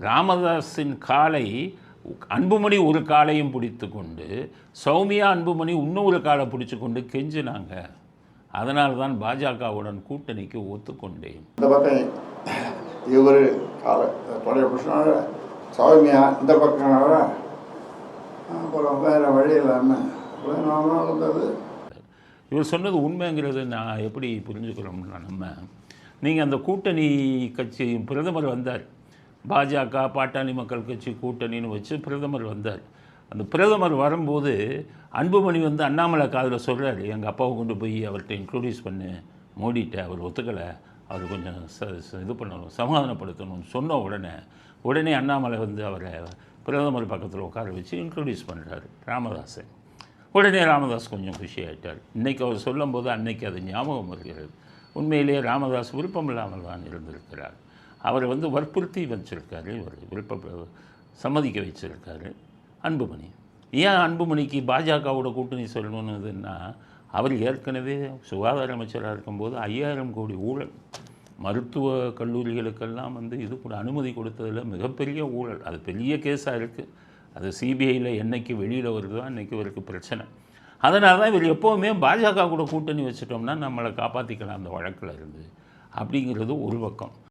ராமதாஸின் காலை அன்புமணி ஒரு காலையும் பிடித்து கொண்டு சௌமியா அன்புமணி இன்னொரு காலை பிடிச்சி கொண்டு கெஞ்சினாங்க. அதனால தான் பாஜகவுடன் கூட்டணிக்கு ஒத்துக்கொண்டேன். இந்த பக்கம் இவர் சௌமியா இந்த பக்கம் அப்புறம் வேறு வழி இல்லாமல் இருந்தது. இவர் சொன்னது உண்மைங்கிறது நான் எப்படி புரிஞ்சுக்கிறோம்னா, நீங்கள் அந்த கூட்டணி கட்சி பிரதமர் வந்தார், பாஜக பாட்டாளி மக்கள் கட்சி கூட்டணின்னு வச்சு பிரதமர் வந்தார். அந்த பிரதமர் வரும்போது அன்புமணி வந்து அண்ணாமலை காதில் சொல்கிறார், எங்கள் அப்பாவை கொண்டு போய் அவர்கிட்ட இன்ட்ரோடியூஸ் பண்ணு, மோடிட்ட அவர் ஒத்துக்கலை, அவர் கொஞ்சம் இது பண்ணணும், சமாதானப்படுத்தணும்னு சொன்ன உடனே அண்ணாமலை வந்து அவரை பிரதமர் பக்கத்தில் உட்கார வச்சு இன்ட்ரோடியூஸ் பண்ணுறாரு ராமதாஸை. உடனே ராமதாஸ் கொஞ்சம் குஷி ஆகிட்டார். இன்றைக்கி அவர் சொல்லும்போது அன்னைக்கு அது ஞாபகம் வருகிறது. உண்மையிலேயே ராமதாஸ் விருப்பம் இல்லாமல் தான் இருந்திருக்கிறார். அவரை வந்து வற்புறுத்தி வச்சிருக்காரு, இவர் சம்மதிக்க வச்சிருக்காரு அன்புமணி. ஏன் அன்புமணிக்கு பாஜகவோட கூட்டணி சொல்லணுன்னதுன்னா, அவர் ஏற்கனவே சுகாதார அமைச்சராக இருக்கும்போது 5000 கோடி ஊழல், மருத்துவ கல்லூரிகளுக்கெல்லாம் வந்து இது கூட அனுமதி கொடுத்ததில் மிகப்பெரிய ஊழல், அது பெரிய கேஸாக இருக்குது. அது சிபிஐயில் என்னைக்கு வெளியில் வருதோ அன்றைக்கி இவருக்கு பிரச்சனை. அதனால தான் இவர் எப்போவுமே பாஜக கூட கூட்டணி வச்சுட்டோம்னா நம்மளை காப்பாற்றிக்கலாம் அந்த வழக்கில் இருந்து அப்படிங்கிறது ஒரு பக்கம்.